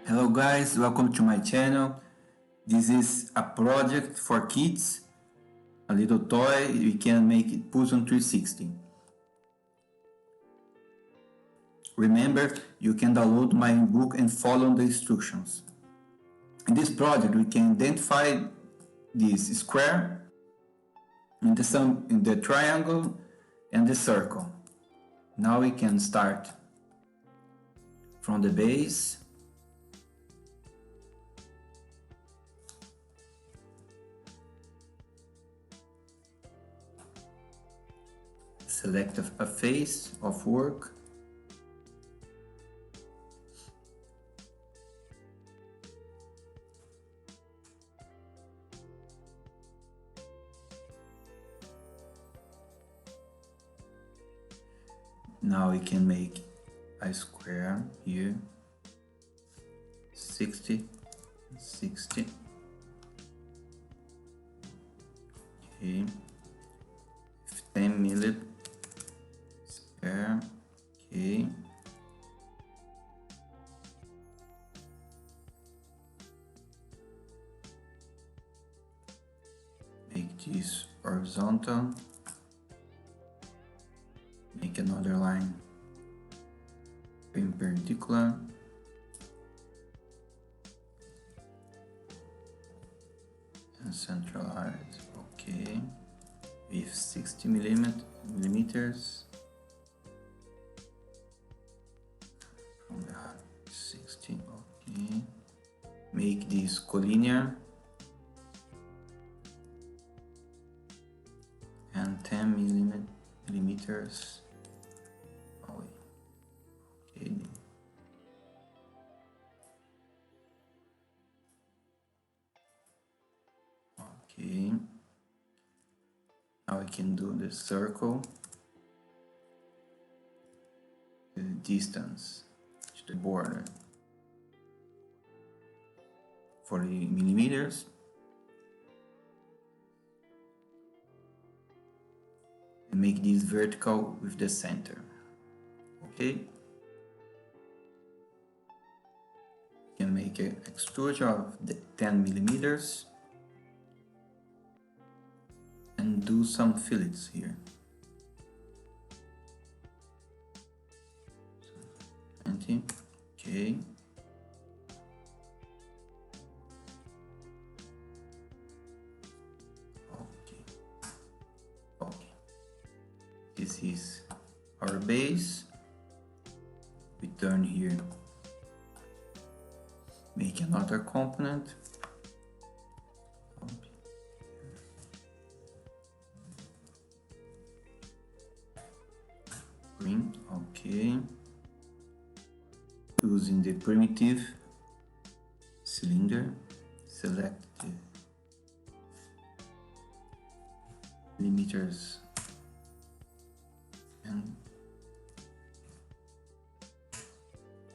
Hello guys, welcome to my channel. This is a project for kids, a little toy. We can make it puzzle 360. Remember, you can download my book and follow the instructions. In this project, we can identify this square, in the triangle, and the circle. Now we can start from the base. Select a face of work. Now we can make a square here, 60, 60. Okay, 10 millimeters square. Okay. Make this horizontal. Make another line perpendicular. And centralize. Okay. With 60 millimeters. From the height 60. Okay. Make this collinear. And 10 millimeters away. Okay. Okay. Now we can do the circle. The distance to the border. 40 millimeters. And make this vertical with the center. Okay. You can make an extrusion of the 10 millimeters. And do some fillets here. 20. Okay. This is our base. We turn here, make another component. Green, okay. Using the primitive cylinder, select the millimeters.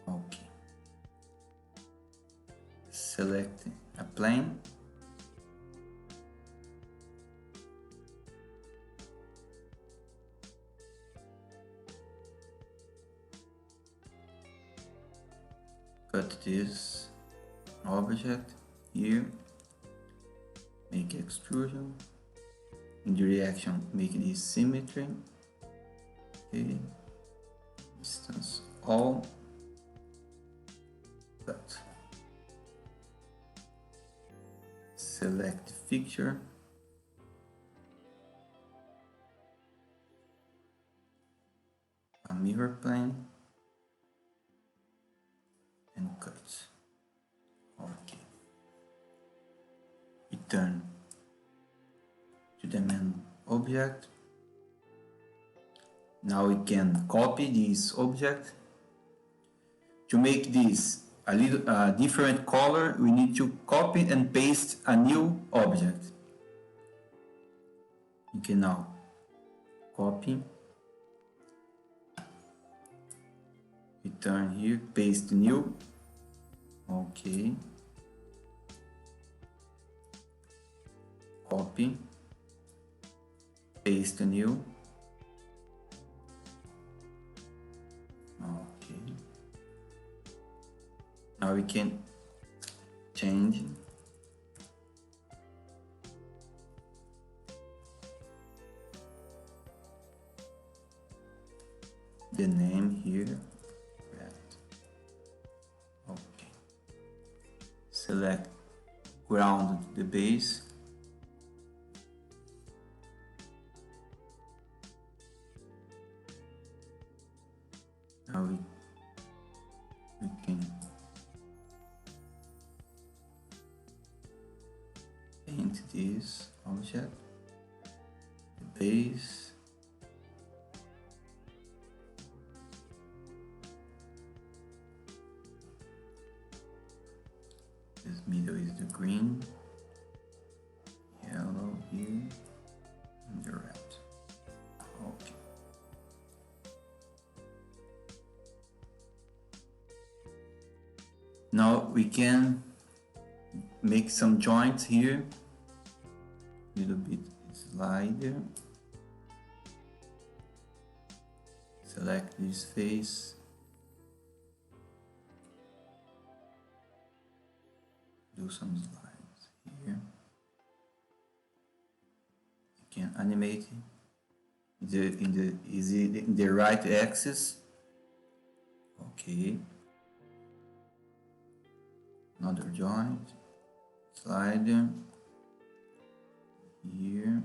Okay. Select a plane. Cut this object here. Make extrusion. In the reaction, make this symmetry. Okay. Distance all. Cut. Select fixture. A mirror plane. And cut. Okay. Return to the main object. Now we can copy this object. To make this a little different color, we need to copy and paste a new object. You can now copy, return here, paste new. Okay. Copy, paste new. Okay. Now we can change the name here. Okay. Select ground the base. Now we can paint this object, the base. This middle is the green, yellow here, and the red. Okay. Now we can make some joints here. Little bit slider. Select this face. Do some slides here. You can animate it in the right axis. Okay. Another joint. Slider. Here.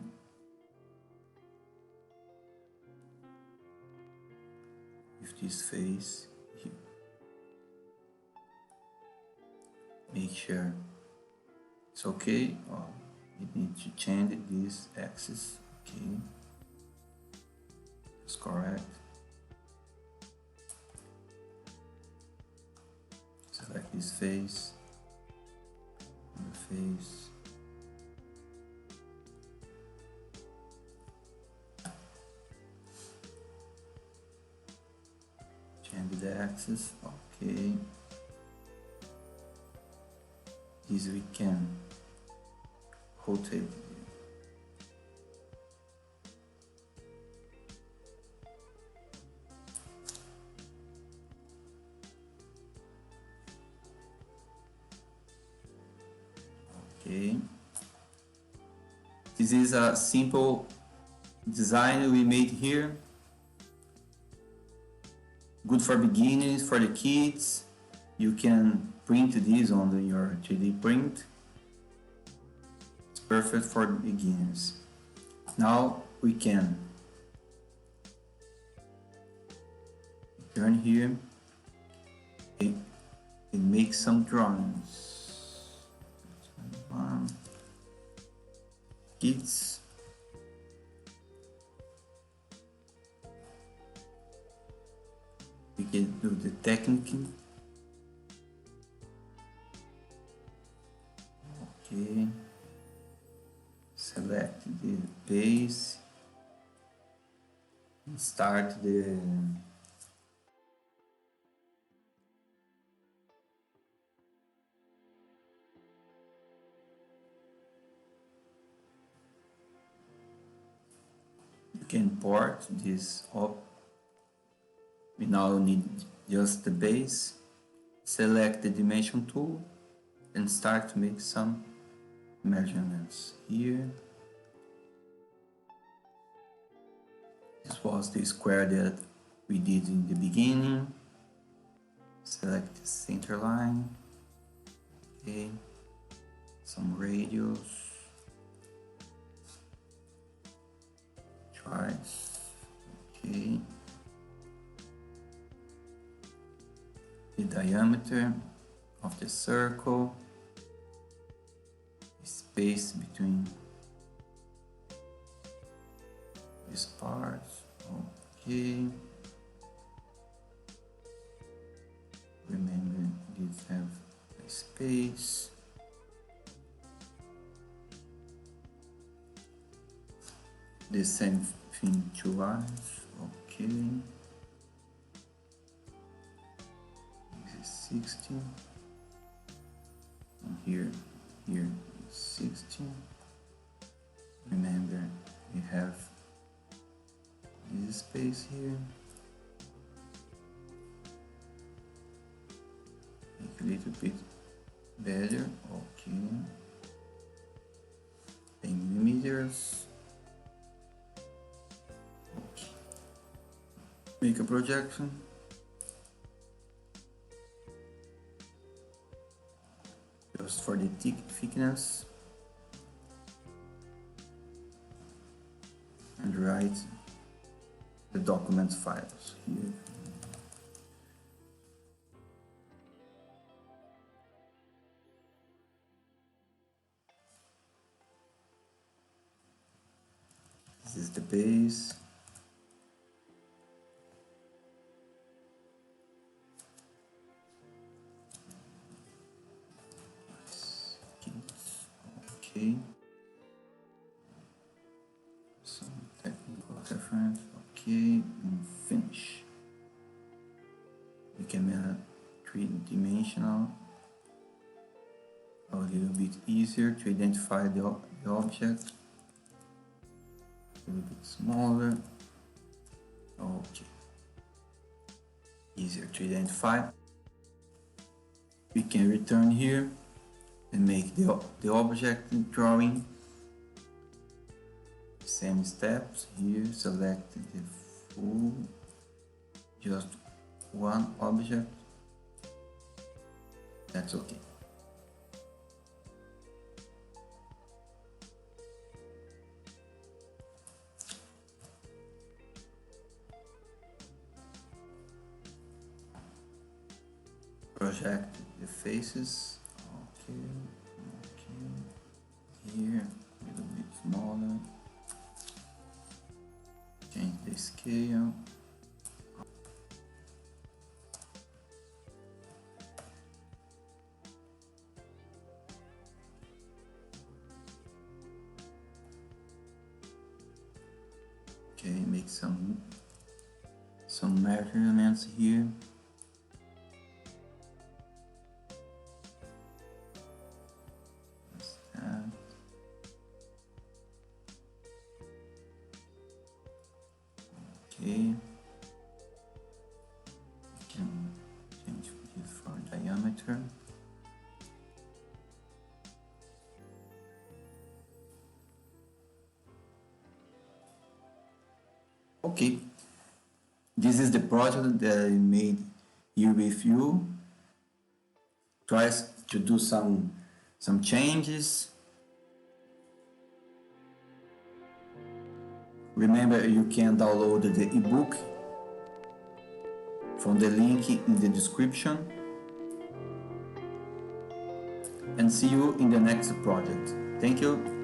With this face here. Make sure it's okay. Oh, you need to change this axis. Okay, it's correct. Select this face, the face. Change the axis. Okay. This we can rotate it. Okay. This is a simple design we made here. Good for beginners, for the kids. You can print this on your 3D print. It's perfect for beginners. Now we can turn here and make some drawings. Kids. We can do the technique. Okay. Select the base and start the you can import this up. We now need just the base. Select the dimension tool and start to make some measurements here. This was the square that we did in the beginning. Select the center line. Okay. Some radius. Twice. Okay. The diameter of the circle. The space between these parts. Okay. Remember, these have a space. The same thing twice. Okay. This is 60. And here is 60. Remember, we have this space here. Make a little bit better. Okay. 10 millimeters. Okay. Make a projection. Just for the thickness. And write the document files here. This is the base. Okay. Some technical reference. Okay, and finish. We can make a three-dimensional. A little bit easier to identify the object. A little bit smaller. Okay. Easier to identify. We can return here and make the object drawing. Same steps here. Select the full, just one object. That's okay. Project the faces. Okay, okay. Here, a little bit smaller. Change the scale. Okay, make some measurements here. Okay, we can change this for diameter. Okay, this is the project that I made here with you. Try to do some changes. Remember, you can download the ebook from the link in the description. And see you in the next project. Thank you.